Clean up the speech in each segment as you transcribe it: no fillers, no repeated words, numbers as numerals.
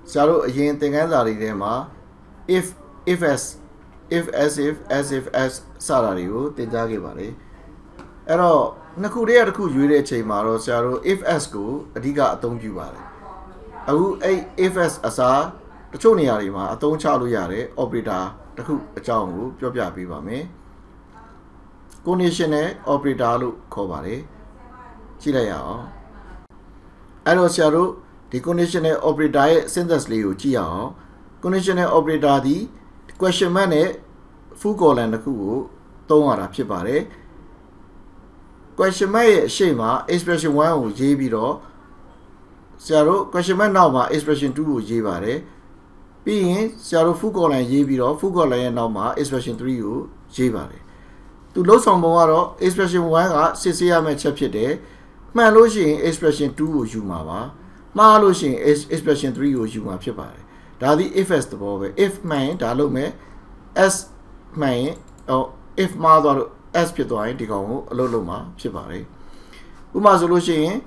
Saro again thing as are if as if as salario the jagibari. Ero Nakuria ku Yure Chamaro Saro if as go Adiga don't you vare. If as asa the Choniarima, a ton chalu yare, obrida, the cook a changu, Jobia Biba me. Conditional obridalu covare. Chilaya. Ero Saro, the conditional obridae senselessly Chia. Conditional obridadi, question mane, Fugo and the Kugu, Tomara Pipare. Question my shema, expression 1 with JB. Zero, question man now, expression 2 with Jibare. Being Zero Fugo and JB, Fugo and Nama, expression 3 with Jibare. To lose on Moaro, expression 1 at CCM chapter day, Maloshin, expression 2 with Jumava, Maloshin, expression 3 with Juma Pipare. That the if as the boy, if man, Dalome, as man, or if mother. As Pitoine, the Congo, Loloma, Chibari. Umazolution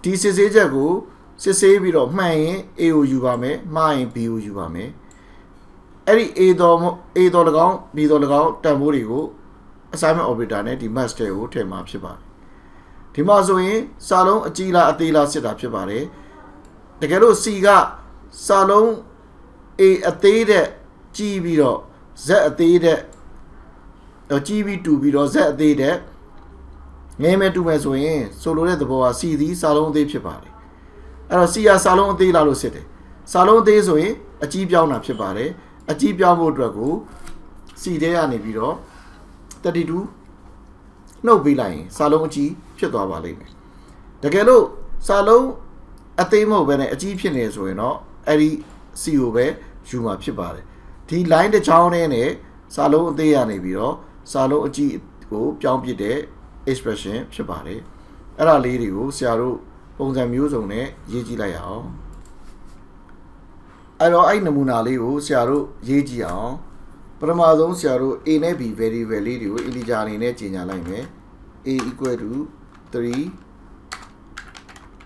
This is a jago, Sesabiro, May, Eujubame, Mine, Piujubame. Every $8 $B Tamurigo, assignment of Britannia, the master who came up Chibari. Timazoe, Salon, Atila, Atila set up Chibari. The Galo Siga, Salon, A Theta, Gibiro, Z Theta. A GB2 below that day that name it to Mesway, so let the boa see the Salon de Pipari. I see a Salon de La City. Salon de Zoe, a cheap young Pipari, a cheap young Drago, see there and a biro 32. No be lying, Salon G, Pitova Lime. The Gallo, Salon, a tamo when a cheap is way, no, Eddie, see you where, Juma Pipari. T line the town in a Salon de Anibiro. Salo G go jump de expression Shabari. Era lady who Saru owns a muse on it, Yiji Layao. I know Munali who Saru Yiji. Pramado Saru in a be very valid in the Jani Netina Lime. A equal to 3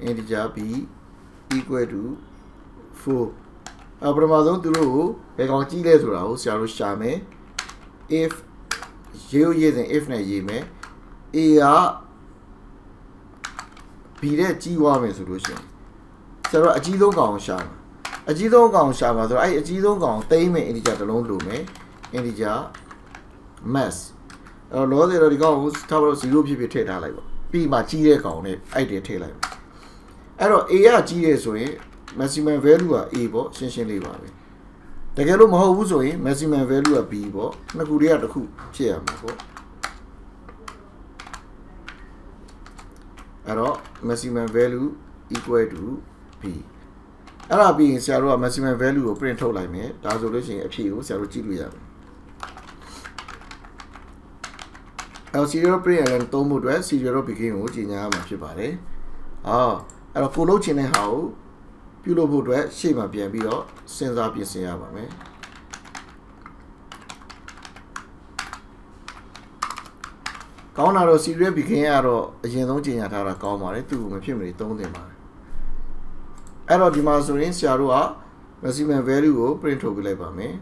integer B equal to 4. Abramado to a conchiles row, Saru Shame. If you using if na yeme A B the G1 solution. So a G don't go sham. A G don't go sham, so I G don't go, they may in the jar alone do me in the jar mass. A lot of the goes towards the UP take like B my G on it, I did take like. I know A G is way, maximum value are able, essentially. The Galo Mahozo, maximum value of B, Nakuria the cook, chair. Arrow, maximum value equal to P. Arrow being Sarah, maximum value of print like me, that's the relation appeal, Sarah Chilia. Our serial print and Tomo dress, serial became Ujina Machibare. Ah, and a Colochin and how. Pulo Budre, Shima Biabio, sends up your Siama. Kaunaro Syria became Arrow, a Genoji at Ara Kaumare, to Mapimri, don't them. Arrow di Mazurin, Sarua, maximum value, print of Labame.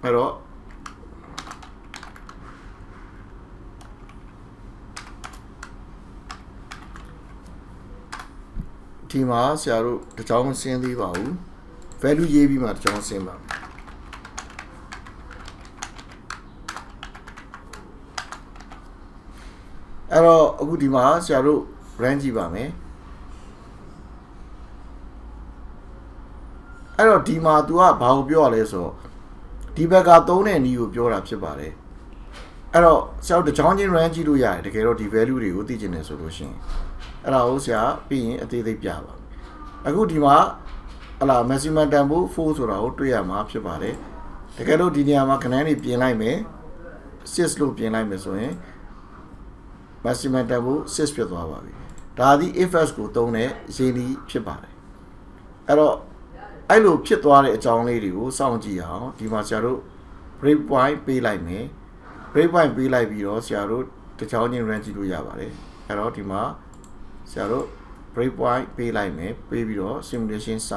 Arrow Tima, Saru, the town Saint Livau, value Yabi Mat John Simba. Arrow Udima, Saru, Ranji Bame. Arrow Tima, do up how pure so. Tibaga don't and you pure up Shabare. Arrow, so the changing Ranji do ya, the Kero value the teaching solution. Arausia being a daily Java. A good dima, allow maximum dambu, 4 to out to Yama Pibare. The Gado Diama Canani Pienai me, 6 loop Pienai Mesoe, maximum dambu, 6 Pietava. Daddy, if I go down there, Zeni Pibare. Arrow, I look Pietware a town lady who sound Gia, Dimasaro, brave wine be like me, brave wine be like Viro, Siaro, the town in Ranchi to Yavare, Arrow Dima. Saro breakpoint ပေးလိုက်မယ်ပေးပြီးတော့ simulation စ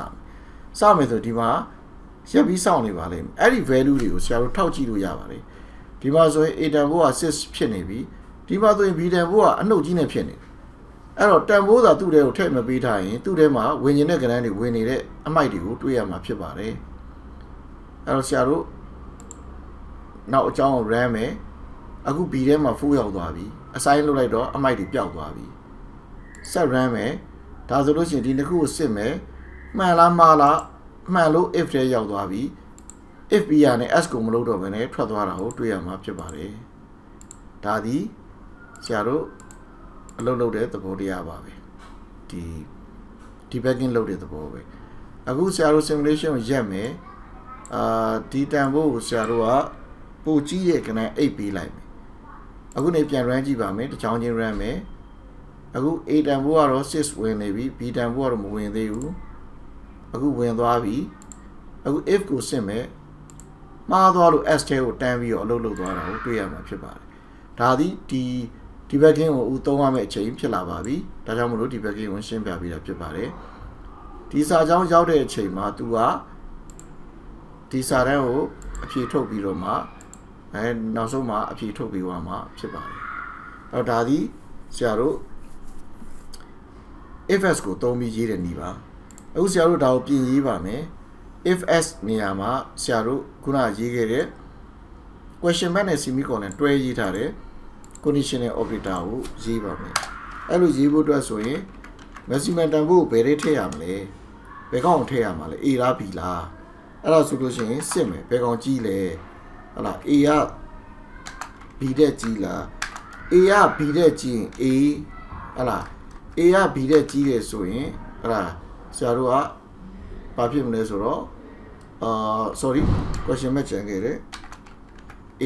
မယ်ဆိုဒီမှာရပ်ပြီးစောင့်နေပါလိမ့်မယ်အဲ့ဒီ value တွေကိုဆရာတို့ထောက်ကြည့်လို့ရပါတယ်ဒီမှာဆိုရင် a တန်ဖိုးက6ဖြစ်နေပြီဒီမှာဆိုရင် b တန်ဖိုးကအနှုတ်ကြီးနဲ့ဖြစ်နေတယ်အဲ့တော့တန်ဖိုးသာသူ့ထဲကိုထည့်မပေးထားရင်သူ့ထဲမှာဝင်နေတဲ့ကဏ္ဍတွေဝင်နေတဲ့အမိုက်တွေကိုတွေးရမှာဖြစ်ပါတယ်အဲ့တော့ဆရာတို့နောက်အကြောင်းကို RAM မယ်အခု B ထဲမှာ4ရောက်သွားပြီ assign လုပ်လိုက်တော့အမိုက်တွေပျောက်သွားပြီ set RAM မယ်ဒါဆိုလို့ရှိရင်ဒီနှစ်ခုကိုစစ်မယ်မှန်လားမှားလားမှန်လို့ if ထဲရောက်သွားပြီ if B ရနဲ့ S ကိုမလုပ်တော့ဘဲနဲ့ထွက်သွားတာကိုတွေးရမှာဖြစ်ပါတယ်ဒါဒီဆရာတို့အလုပ်လုပ်တဲ့သဘောတရားပါပဲဒီ debugging လုပ်တဲ့သဘောပဲအခုဆရာတို့ simulation ကိုရက်မယ်ဒီတန်ဖိုးကိုဆရာတို့ကပိုကြီးရဲ့ကဏ္ဍ8ပေးလိုက်မယ်အခုနေပြန် run ကြည့်ပါမယ်တစ်ချောင်းချင်း run မယ်အခု A တန်ဖိုးကတော့6ဝင်နေပြီ B တန်ဖိုးကတော့မဝင်သေးဘူးအခုဝင်သွားပြီအခု if ကိုစစ်မယ်မှားသွားလို့ S ထဲကိုတန်းပြီးတော့အလုပ်လုပ်သွားတာကိုတွေ့ရမှာဖြစ်ပါတယ်ဒါသည်ဒီ debugging ကိုသုံးရမယ့်အချိန်ဖြစ်လာပါပြီဒါကြောင့်မလို့ debugging ကိုရှင်းပြပေးတာဖြစ်ပါတယ်ဒီစာကြောင်းရောက်တဲ့အချိန်မှာသူကဒီစာတန်းကိုအဖြေထုတ်ပြီးတော့မှနောက်ဆုံးမှာအဖြေထုတ်ပြီးသွားမှာဖြစ်ပါတယ်အဲ့တော့ဒါသည်ဆရာတို့ if-s ကိုသုံးပြီးရေးတဲ့နည်းပါအခုဆရာတို့ဒါကိုပြင်ရေးပါမယ် if-s နေရာမှာဆရာတို့ခုနရေးခဲ့တဲ့ question mark နဲ့ semicolon တွဲရေးထားတဲ့ conditional operator ကိုရေးပါမယ်အဲ့လိုရေးဖို့အတွက်ဆိုရင် maximum တန်ဖိုးကိုဘယ်ထဲထည့်ရမလဲဘယ်ကောင်ထည့်ရမှာလဲ A လား B လားအဲ့ဒါဆိုလို့ရှိရင်စစ်မယ်ဘယ်ကောင်ကြီးလဲဟုတ်လား A က B တဲ့ကြီးလား A က B တဲ့ကြီးရင် A ဟုတ်လား A က B တဲ့ကြီးတယ်ဆိုရင်ဟုတ်လားဆရာတို့ကဘာဖြစ်မလဲဆိုတော့sorry question mark ကျန်ခဲ့တယ် A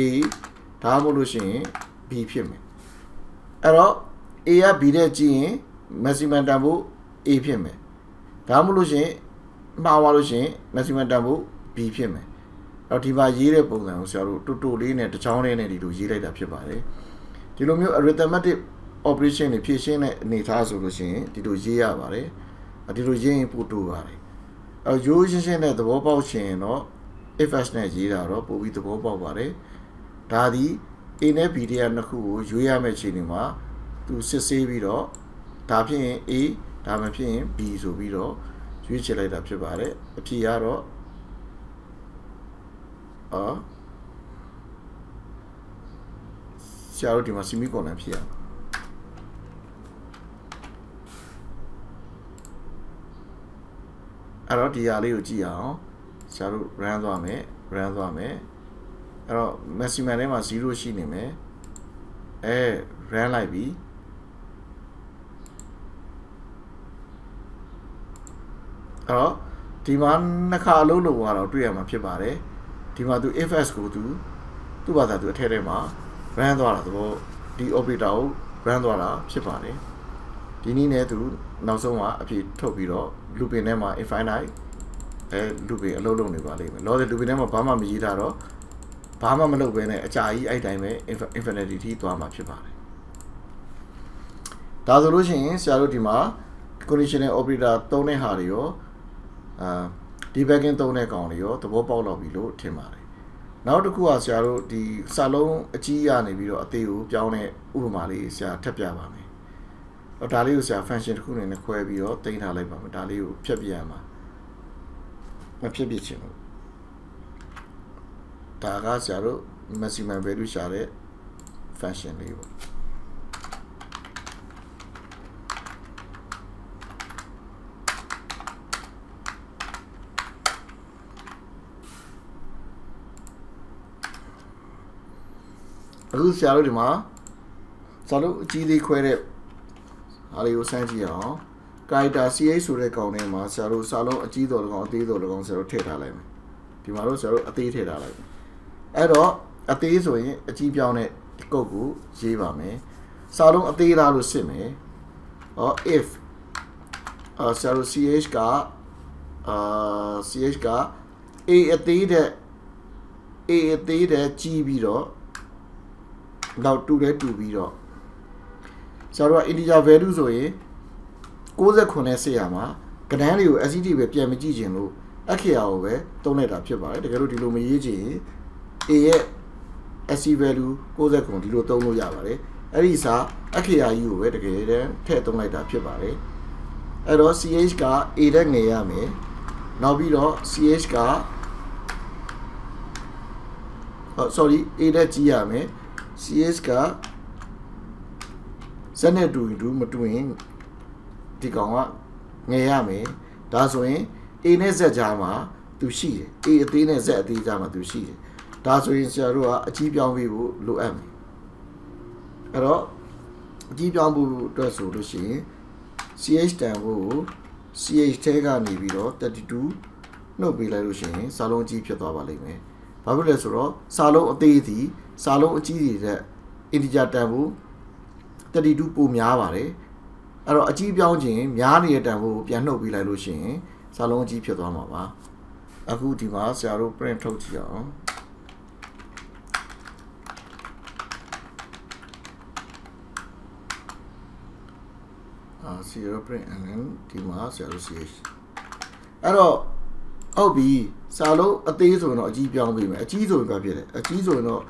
ဒါမှမဟုတ်လို့ရှိရင် B ဖြစ်မယ်အဲ့တော့ A က B တဲ့ကြီးရင် maximum တန်ဖိုး A ဖြစ်မယ်ဒါမှမဟုတ်လို့ရှိရင်မှားသွားလို့ရှိရင် maximum တန်ဖိုး B ဖြစ်မယ်အဲ့တော့ဒီမှာရေးတဲ့ပုံစံကိုဆရာတို့တူတူလေးနဲ့တစ်ချောင်းလေးနဲ့ဒီလိုရေးလိုက်တာဖြစ်ပါတယ်ဒီလိုမျိုး arithmetic operation တွေဖြည့်ရှင်းတဲ့အနေအထားဆိုလို့ရှိရင်ဒီလိုရေးရပါတယ်ဒီလိုရေးရင်ပို့တူပါတယ်ရိုးရှင်းရှင်းနဲ့သဘောပေါက်ချင်တော့ if-s နဲ့ရေးတာတော့ပို့ပြီးသဘောပေါက်ပါတယ်ဒါသည် A နဲ့ B တရားနှစ်ခုကိုရွေးရမယ့်ချိန်တွေမှာသူစစ်ဆေးပြီးတော့ဒါဖြစ်ရင် A ဒါမှဖြစ်ရင် B ဆိုပြီးတော့ရွေးချယ်လိုက်တာဖြစ်ပါတယ်အဖြေကတော့ဆရာတို့ဒီမှာ semicolon ဖြစ်ရအဲ့တော့ဒီဟာလေးကိုကြည့်အောင်ဆရာတို့ run သွားမယ်အဲ့တော့ maximum ထဲမှာ0ရှိနေမယ်run လိုက်ပြီအဲ့တော့ဒီမှာနှစ်ခါအလုံးလုံးသွားတော့တွေ့ရမှာဖြစ်ပါတယ်ဒီမှာသူ if-s ကိုသူ့ဘာသာသူအထက်ထဲမှာ run သွားတာသဘောဒီ operator ကို run သွားတာဖြစ်ပါတယ်ဒီနည်းနဲ့သူနောက်ဆုံးမှာအဖြေထုတ်ပြီးတော့ looping ထဲမှာ infinite looping အလုံးလုံးနေပါလိမ့်မယ်logic looping ထဲမှာဘာမှမရေးထားတော့ဘာမှမလုပ်ဘဲနဲ့အကြာကြီးအဲ့တိုင်းပဲ infinity ထိသွားမှာဖြစ်ပါတယ်ဒါဆိုလို့ရှိရင်ဆရာတို့ဒီမှာ conditional operator သုံးတဲ့ဟာတွေရောdebugging သုံးတဲ့ကောင်တွေရောသဘောပေါက်တော့ပြီလို့ထင်ပါတယ်နောက်တစ်ခုကဆရာတို့ဒီစာလုံးအကြီးရနေပြီးတော့အသေးကိုပြောင်းတဲ့ဥပမာလေးဆရာထပ်ပြပါမယ်ဒါလေးကိုဆရာ function တစ်ခုအနေနဲ့ခွဲပြီးတော့တင်ထားလိုက်ပါမယ်ဒါလေးကိုဖြတ်ပြရမှာမဖြတ်ပြချင်ဘူးဒါကဆရာတို့ maximum value ရှာတဲ့ function လေးပေါ့အခုဆရာတို့ဒီမှာစာလုံးအကြီးလေးခွဲတဲ့အားလေးကိုစမ်းကြည့်အောင် character ch ဆိုတဲ့ကောင်ထဲမှာဆရာတို့စာလုံးအကြီးတော်ကောင်အသေးတော်ကောင်ဆရာတို့ထည့်ထားလိုက်မယ်ဒီမှာတော့ဆရာတို့အသေးထည့်ထားလိုက်မယ်အဲ့တော့အသေးဆိုရင်အကြီးပြောင်းတဲ့ဒီကုတ်ကိုရေးပါမယ်စာလုံးအသေးလားလို့စစ်မယ်if ဆရာတို့ ch ကa အသေးတဲ့ကြီးပြီးတော့နောက်တူတဲ့တူပြီးတော့ဆရာတို့က integer value ဆိုရင် 60ခွန်နဲ့စစ်ရမှာကဏန်းလေးကို SCD ပဲပြန်မကြည့်ချင်လို့အခရာကိုပဲသုံးလိုက်တာဖြစ်ပါတယ်တကယ်လို့ဒီလိုမရေးချင် A ရဲ့ SC value 60ခွန်ဒီလိုသုံးလို့ရပါတယ်အဲ့ဒီစာအခရာကြီးကိုပဲတကယ်တမ်းထည့်သုံးလိုက်တာဖြစ်ပါတယ်အဲ့တော့ CH က A နဲ့ငယ်ရမယ်နောက်ပြီးတော့ CH ကsorry A နဲ့ကြီးရမယ် CH က Z နဲ့တူရင်တူမတူရင်ဒီကောင်ကငယ်ရမယ်ဒါဆိုရင် A နဲ့ Z ကြားမှာသူရှိတယ် A အသေးနဲ့ Z အသေးကြားမှာသူရှိတယ်ဒါဆိုရင်ဆရာတို့ကအကြီးပြောင်းပေးဖို့လိုအပ်မယ်အဲ့တော့အကြီးပြောင်းဖို့အတွက်ဆိုလို့ရှိရင် CH တန်ဖို့ CH ထဲကနေပြီးတော့32နှုတ်ပေးလိုက်လို့ရှိရင်စာလုံးအကြီးဖြစ်သွားပါလိမ့်မယ်ဘာဖြစ်လဲဆိုတော့စာလုံးအသေးသည်စာလုံးအကြီးတွေတဲ့ integer တန်ဖို့32ပိုများပါတယ်အဲ့တော့အကြီးပြောင်းခြင်းများနေတဲ့တန်ဖို့ပြန်နှုတ်ပေးလိုက်လို့ရှိရင်စာလုံးအကြီးဖြစ်သွားမှာပါအခုဒီမှာဆရာတို့ print ထုတ်ကြည့်အောင်0 print and then ဒီမှာဆရာတို့ CH အဲ့တော့ဟုတ်ပြီစာလုံးအသေးဆိုရင်တော့အကြီးပြောင်းပေးမယ်အကြီးဆိုရင်ဘာဖြစ်လဲအကြီးဆိုရင်တော့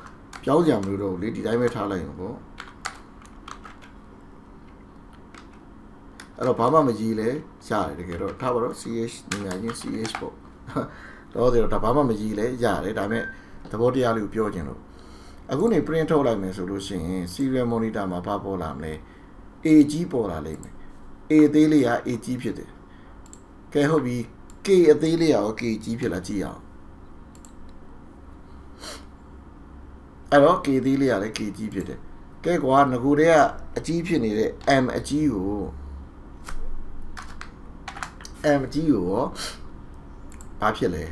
ပြောင်းကြမလို့တော့လေဒီတိုင်းပဲထားလိုက်ရင်ပေါ့အဲ့တော့ဘာမှမကြီးလဲရတယ်တကယ်တော့ထားပါတော့ CH နေရာချင်း CH ပေါ့တော့ဒါဘာမှမကြီးလဲရတယ်ဒါပေမဲ့သဘောတရားလေးကိုပြောချင်လို့အခုနေ print ထုတ်လိုက်မယ်ဆိုလို့ရှိရင် serial monitor မှာဘာပေါ်လာမလဲ A ကြီးပေါ်လာလိမ့်မယ် A အသေးလေးက A ကြီးဖြစ်တယ်ကဲဟုတ်ပြီ K အသေးလေးရော K ကြီးဖြစ်လာကြည့်အောင်အဲ့တော့ K သေးလေးကလည်း K ကြီးဖြစ်တယ်ကဲကွာငကိုတည်းကအကြီးဖြစ်နေတဲ့ M အကြီးကိုရောဘာဖြစ်လဲ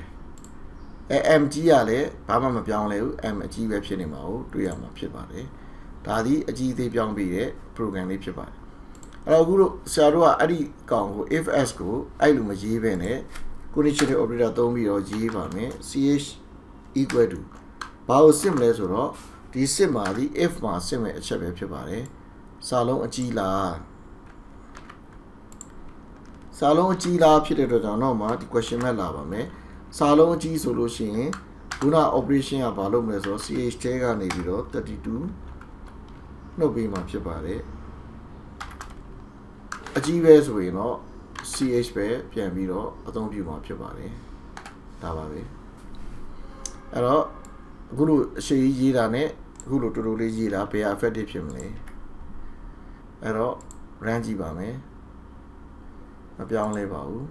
M ကြီးကလည်းဘာမှမပြောင်းလဲဘူး M အကြီးပဲဖြစ်နေမှာကိုတွေ့ရမှာဖြစ်ပါတယ်ဒါသည်အကြီးသေးပြောင်းပြီးတဲ့ program လေးဖြစ်ပါတယ်အဲ့တော့အခုတို့ဆရာတို့ကအဲ့ဒီကောင်ကို if s ကိုအဲ့လိုမရေးဘဲနဲ့ conditional operator သုံးပြီးတော့ရေးပါမယ် ch equal to ဘာကိုစစ်မလဲဆိုတော့ဒီစစ်မှာဒီ if မှာစစ်မဲ့အချက်ပဲဖြစ်ပါတယ်စာလုံးအကြီးလားစာလုံးအကြီးလားဖြစ်တဲ့အတွက်ကြောင့်တော့မှဒီ question mark လာပါမယ်စာလုံးအကြီးဆိုလို့ရှိရင်ခုန operation ကဘာလုပ်မလဲဆိုတော့ ch ထဲကနေပြီးတော့32နှုတ်ပေးမှာဖြစ်ပါတယ်အကြီးပဲဆိုရင်တော့ ch ပဲပြန်ပြီးတော့အသုံးပြုမှာဖြစ်ပါတယ်ဒါပါပဲအဲ့တော့အခုလိုအရှိကြီးရေးတာနဲ့အခုလိုတူတူလေးရေးတာဘယ် effective ဖြစ်မလဲအဲ့တော့ run ကြည့်ပါမယ်မပြောင်းလဲပါဘူး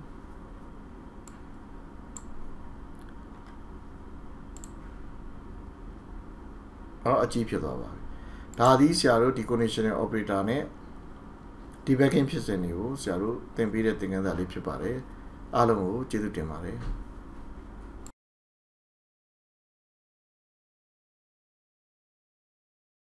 အကြီးဖြစ်သွားပါပြီဒါသည်ဆရာတို့ဒီ conditional operator နဲ့ debugging ဖြစ်စဉ်တွေကိုဆရာတို့သင်ပေးတဲ့သင်ခန်းစာလေးဖြစ်ပါတယ်အားလုံးကိုကျေးဇူးတင်ပါတယ်